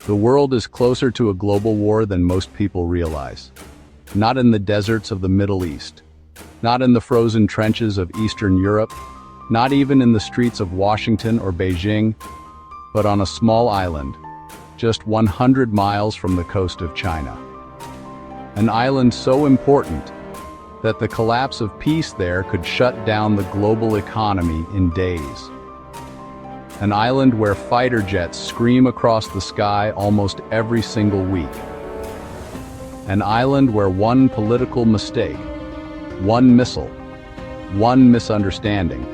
The world is closer to a global war than most people realize. Not in the deserts of the Middle East, not in the frozen trenches of Eastern Europe, not even in the streets of Washington or Beijing, but on a small island, just 100 miles from the coast of China. An island so important that the collapse of peace there could shut down the global economy in days. An island where fighter jets scream across the sky almost every single week. An island where one political mistake, one missile, one misunderstanding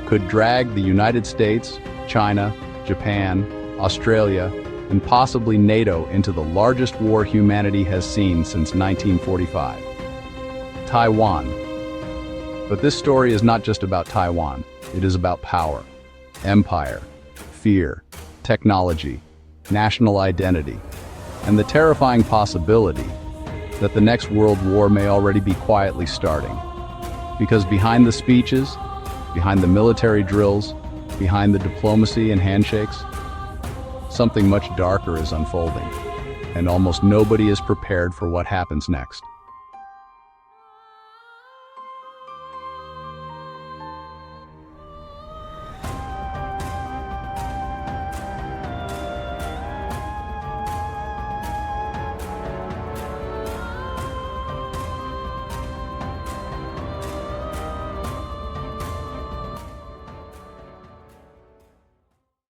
could drag the United States, China, Japan, Australia, and possibly NATO into the largest war humanity has seen since 1945. Taiwan. But this story is not just about Taiwan. It is about power, empire, fear, technology, national identity, and the terrifying possibility that the next world war may already be quietly starting. Because behind the speeches, behind the military drills, behind the diplomacy and handshakes, something much darker is unfolding, and almost nobody is prepared for what happens next.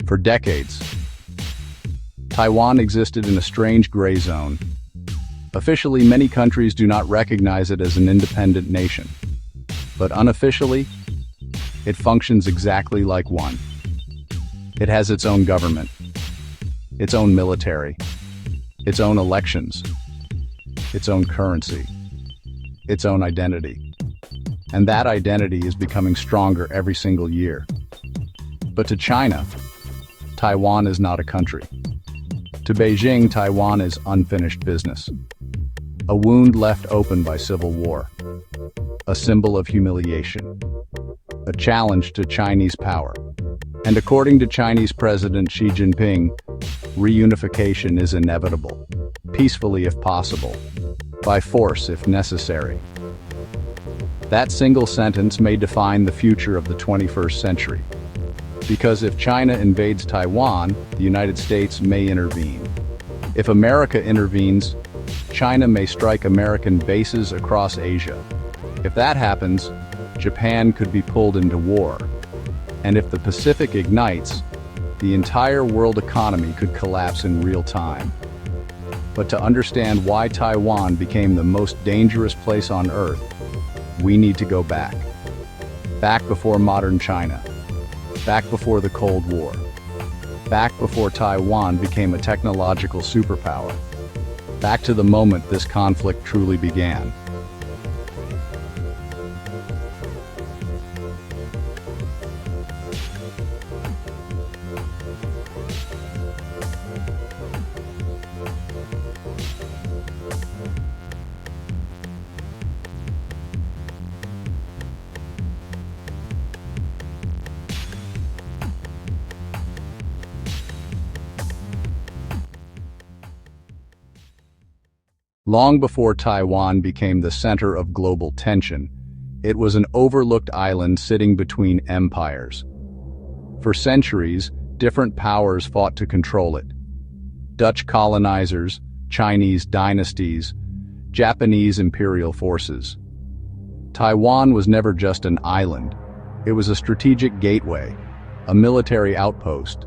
For decades, Taiwan existed in a strange gray zone. Officially, many countries do not recognize it as an independent nation. But unofficially, it functions exactly like one. It has its own government, its own military, its own elections, its own currency, its own identity. And that identity is becoming stronger every single year. But to China, Taiwan is not a country. To Beijing, Taiwan is unfinished business. A wound left open by civil war. A symbol of humiliation. A challenge to Chinese power. And according to Chinese President Xi Jinping, reunification is inevitable. Peacefully if possible. By force if necessary. That single sentence may define the future of the 21st century. Because if China invades Taiwan, the United States may intervene. If America intervenes, China may strike American bases across Asia. If that happens, Japan could be pulled into war. And if the Pacific ignites, the entire world economy could collapse in real time. But to understand why Taiwan became the most dangerous place on Earth, we need to go back. Back before modern China. Back before the Cold War. Back before Taiwan became a technological superpower. Back to the moment this conflict truly began. Long before Taiwan became the center of global tension, it was an overlooked island sitting between empires. For centuries, different powers fought to control it. Dutch colonizers, Chinese dynasties, Japanese imperial forces. Taiwan was never just an island. It was a strategic gateway, a military outpost,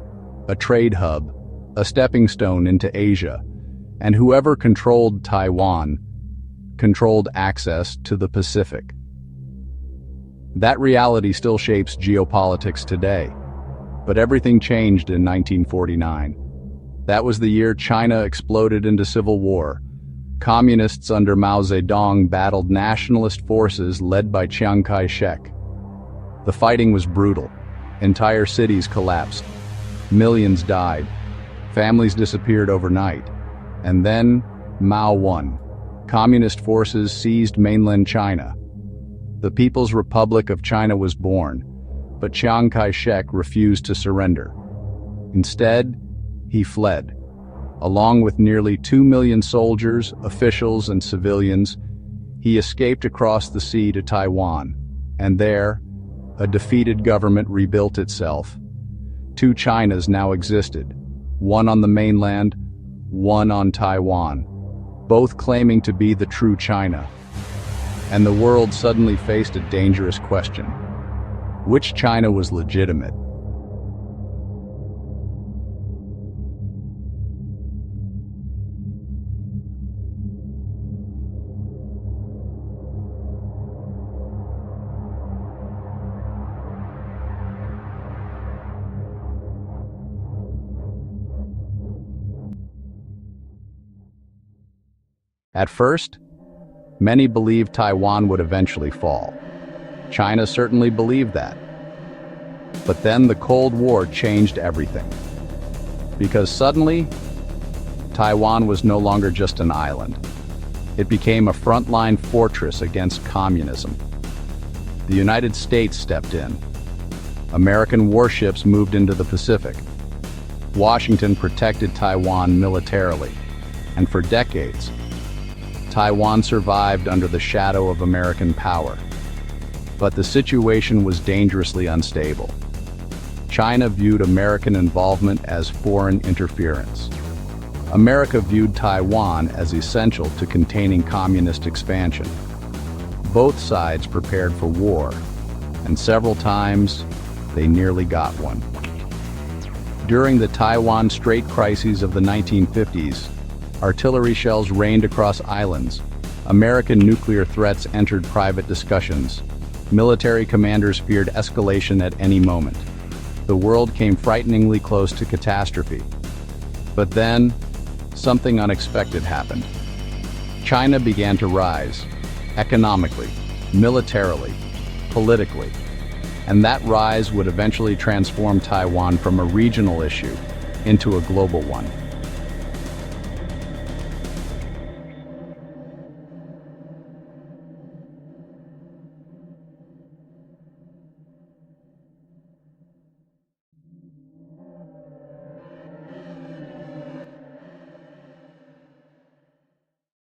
a trade hub, a stepping stone into Asia. And whoever controlled Taiwan controlled access to the Pacific. That reality still shapes geopolitics today. But everything changed in 1949. That was the year China exploded into civil war. Communists under Mao Zedong battled nationalist forces led by Chiang Kai-shek. The fighting was brutal. Entire cities collapsed. Millions died. Families disappeared overnight. And then, Mao won. Communist forces seized mainland China. The People's Republic of China was born, but Chiang Kai-shek refused to surrender. Instead, he fled. Along with nearly 2 million soldiers, officials, and civilians, he escaped across the sea to Taiwan, and there, a defeated government rebuilt itself. Two Chinas now existed, one on the mainland, one on Taiwan, both claiming to be the true China. And the world suddenly faced a dangerous question. Which China was legitimate? At first, many believed Taiwan would eventually fall. China certainly believed that. But then the Cold War changed everything. Because suddenly, Taiwan was no longer just an island. It became a frontline fortress against communism. The United States stepped in. American warships moved into the Pacific. Washington protected Taiwan militarily. And for decades, Taiwan survived under the shadow of American power. But the situation was dangerously unstable. China viewed American involvement as foreign interference. America viewed Taiwan as essential to containing communist expansion. Both sides prepared for war, and several times they nearly got one. During the Taiwan Strait crises of the 1950s, artillery shells rained across islands. American nuclear threats entered private discussions. Military commanders feared escalation at any moment. The world came frighteningly close to catastrophe. But then, something unexpected happened. China began to rise, economically, militarily, politically. And that rise would eventually transform Taiwan from a regional issue into a global one.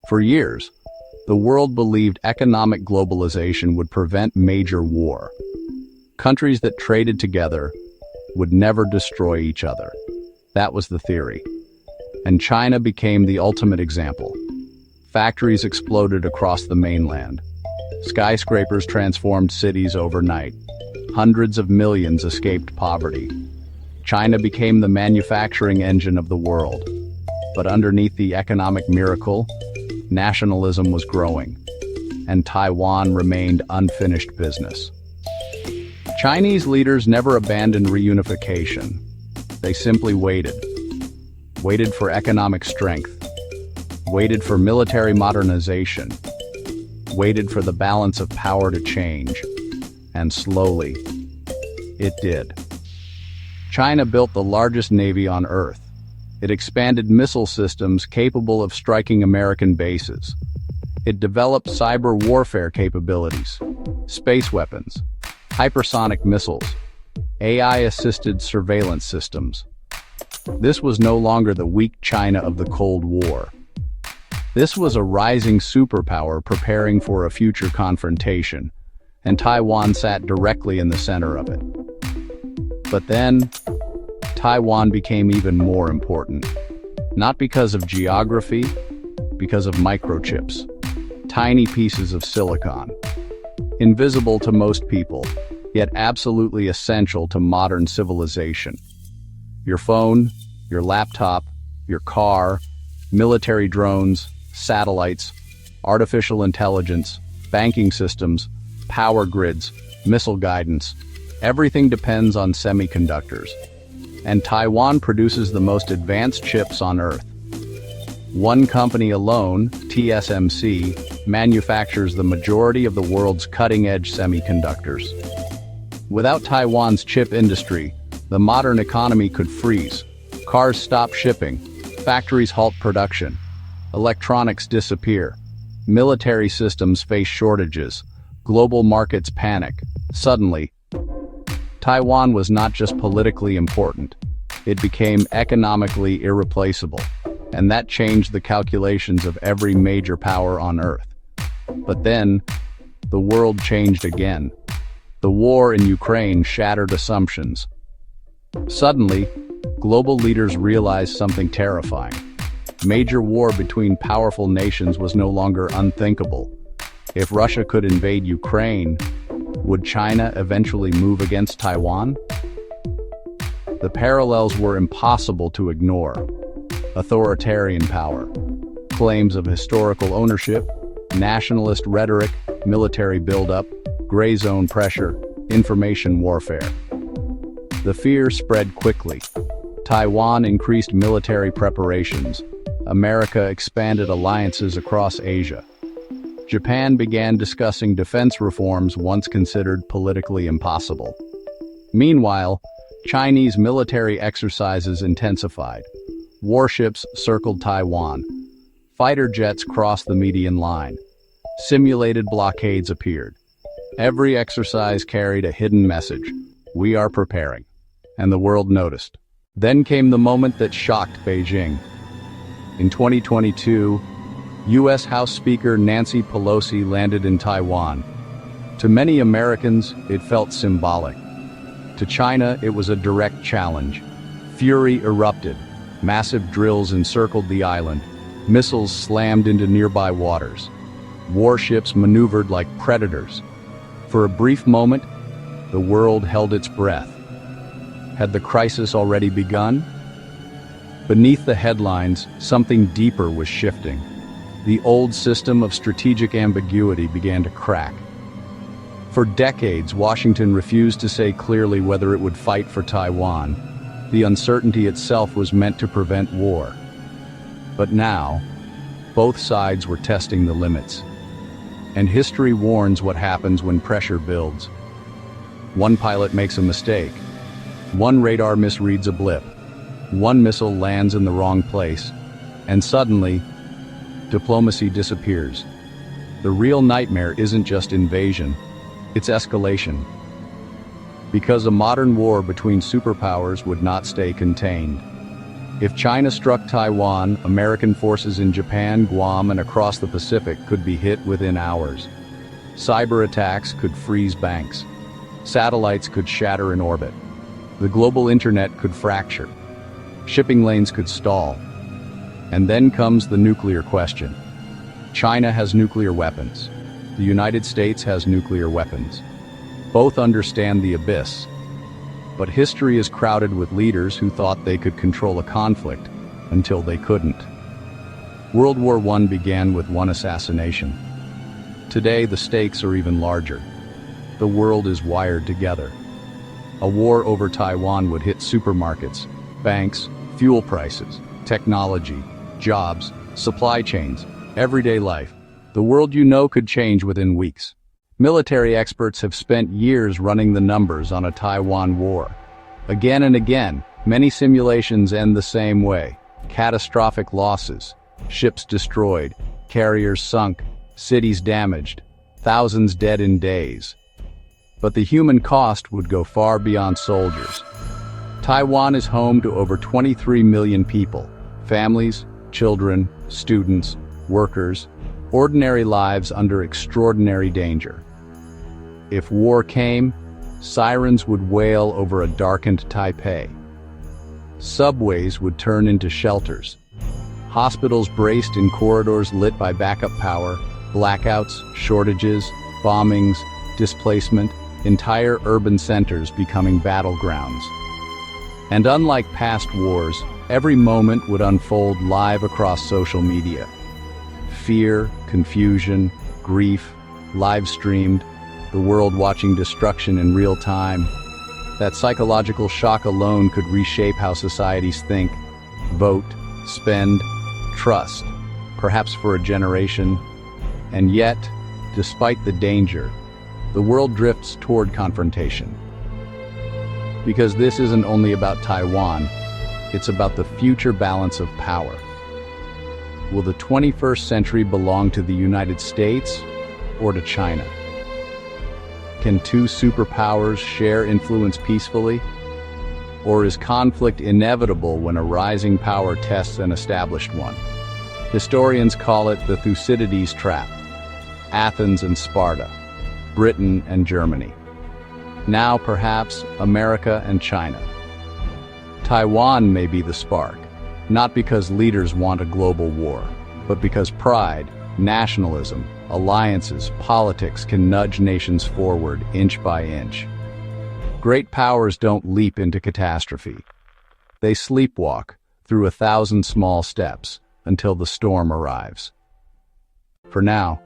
For years, the world believed economic globalization would prevent major war. Countries that traded together would never destroy each other. That was the theory. And China became the ultimate example. Factories exploded across the mainland. Skyscrapers transformed cities overnight. Hundreds of millions escaped poverty. China became the manufacturing engine of the world. But underneath the economic miracle, nationalism was growing, and Taiwan remained unfinished business. Chinese leaders never abandoned reunification. They simply waited. Waited for economic strength. Waited for military modernization. Waited for the balance of power to change. And slowly, it did. China built the largest navy on Earth. It expanded missile systems capable of striking American bases. It developed cyber warfare capabilities, space weapons, hypersonic missiles, AI-assisted surveillance systems. This was no longer the weak China of the Cold War. This was a rising superpower preparing for a future confrontation, and Taiwan sat directly in the center of it. But then, Taiwan became even more important. Not because of geography, because of microchips. Tiny pieces of silicon. Invisible to most people, yet absolutely essential to modern civilization. Your phone, your laptop, your car, military drones, satellites, artificial intelligence, banking systems, power grids, missile guidance. Everything depends on semiconductors. And Taiwan produces the most advanced chips on Earth. One company alone, TSMC, manufactures the majority of the world's cutting-edge semiconductors. Without Taiwan's chip industry, the modern economy could freeze. Cars stop shipping, factories halt production, electronics disappear, military systems face shortages, global markets panic. Suddenly, Taiwan was not just politically important, it became economically irreplaceable. and that changed the calculations of every major power on Earth. But then, the world changed again. The war in Ukraine shattered assumptions. Suddenly, global leaders realized something terrifying. Major war between powerful nations was no longer unthinkable. If Russia could invade Ukraine, would China eventually move against Taiwan? The parallels were impossible to ignore. Authoritarian power, claims of historical ownership, nationalist rhetoric, military buildup, gray zone pressure, information warfare. The fear spread quickly. Taiwan increased military preparations. America expanded alliances across Asia. Japan began discussing defense reforms once considered politically impossible. Meanwhile, Chinese military exercises intensified. Warships circled Taiwan. Fighter jets crossed the median line. Simulated blockades appeared. Every exercise carried a hidden message. We are preparing. And the world noticed. Then came the moment that shocked Beijing. In 2022, U.S. House Speaker Nancy Pelosi landed in Taiwan. To many Americans, it felt symbolic. To China, it was a direct challenge. Fury erupted. Massive drills encircled the island. Missiles slammed into nearby waters. Warships maneuvered like predators. For a brief moment, the world held its breath. Had the crisis already begun? Beneath the headlines, something deeper was shifting. The old system of strategic ambiguity began to crack. For decades, Washington refused to say clearly whether it would fight for Taiwan. The uncertainty itself was meant to prevent war. But now, both sides were testing the limits. And history warns what happens when pressure builds. One pilot makes a mistake. One radar misreads a blip. One missile lands in the wrong place. And suddenly, diplomacy disappears. The real nightmare isn't just invasion, it's escalation. Because a modern war between superpowers would not stay contained. If China struck Taiwan, American forces in Japan, Guam, and across the Pacific could be hit within hours. Cyber attacks could freeze banks. Satellites could shatter in orbit. The global internet could fracture. Shipping lanes could stall. And then comes the nuclear question. China has nuclear weapons. The United States has nuclear weapons. Both understand the abyss. But history is crowded with leaders who thought they could control a conflict until they couldn't. World War I began with one assassination. Today, the stakes are even larger. The world is wired together. A war over Taiwan would hit supermarkets, banks, fuel prices, technology, jobs, supply chains, everyday life. The world you know could change within weeks. Military experts have spent years running the numbers on a Taiwan war. Again and again, many simulations end the same way. Catastrophic losses, ships destroyed, carriers sunk, cities damaged, thousands dead in days. But the human cost would go far beyond soldiers. Taiwan is home to over 23 million people, families, children, students, workers, ordinary lives under extraordinary danger. If war came, sirens would wail over a darkened Taipei. Subways would turn into shelters. Hospitals braced in corridors lit by backup power, blackouts, shortages, bombings, displacement, entire urban centers becoming battlegrounds. And unlike past wars, every moment would unfold live across social media. Fear, confusion, grief, live-streamed, the world watching destruction in real time. That psychological shock alone could reshape how societies think, vote, spend, trust, perhaps for a generation. And yet, despite the danger, the world drifts toward confrontation. Because this isn't only about Taiwan, it's about the future balance of power. Will the 21st century belong to the United States or to China? Can two superpowers share influence peacefully? Or is conflict inevitable when a rising power tests an established one? Historians call it the Thucydides trap. Athens and Sparta, Britain and Germany. Now, perhaps, America and China. Taiwan may be the spark, not because leaders want a global war, but because pride, nationalism, alliances, politics can nudge nations forward inch by inch. Great powers don't leap into catastrophe. They sleepwalk through 1,000 small steps until the storm arrives. For now,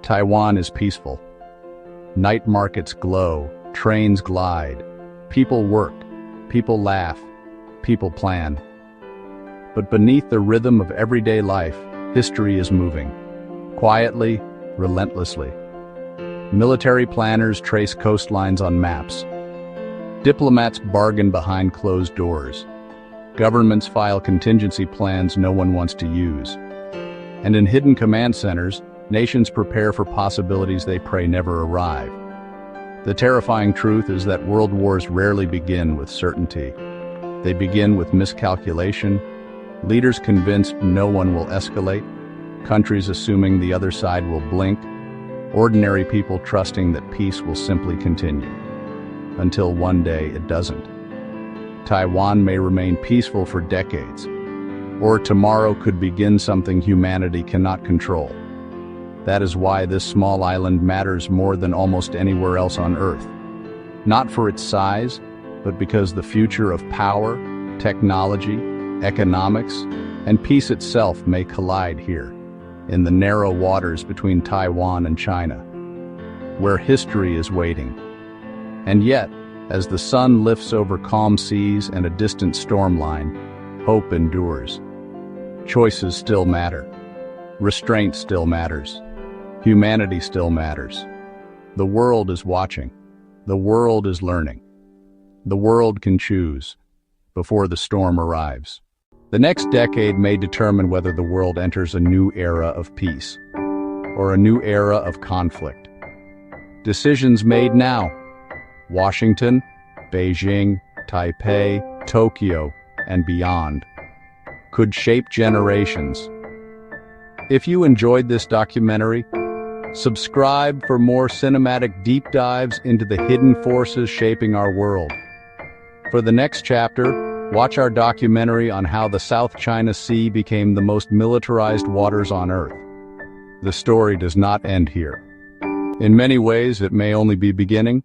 Taiwan is peaceful. Night markets glow, trains glide, people work, people laugh, people plan. But beneath the rhythm of everyday life, history is moving. Quietly, relentlessly. Military planners trace coastlines on maps. Diplomats bargain behind closed doors. Governments file contingency plans no one wants to use. And in hidden command centers, nations prepare for possibilities they pray never arrive. The terrifying truth is that world wars rarely begin with certainty. They begin with miscalculation, leaders convinced no one will escalate, countries assuming the other side will blink, ordinary people trusting that peace will simply continue. Until one day it doesn't. Taiwan may remain peaceful for decades, or tomorrow could begin something humanity cannot control. That is why this small island matters more than almost anywhere else on Earth. Not for its size, but because the future of power, technology, economics, and peace itself may collide here, in the narrow waters between Taiwan and China, where history is waiting. And yet, as the sun lifts over calm seas and a distant storm line, hope endures. Choices still matter. Restraint still matters. Humanity still matters. The world is watching. The world is learning. The world can choose before the storm arrives. The next decade may determine whether the world enters a new era of peace or a new era of conflict. Decisions made now, Washington, Beijing, Taipei, Tokyo, and beyond, could shape generations. If you enjoyed this documentary, subscribe for more cinematic deep dives into the hidden forces shaping our world. For the next chapter, watch our documentary on how the South China Sea became the most militarized waters on Earth. The story does not end here. In many ways, it may only be beginning.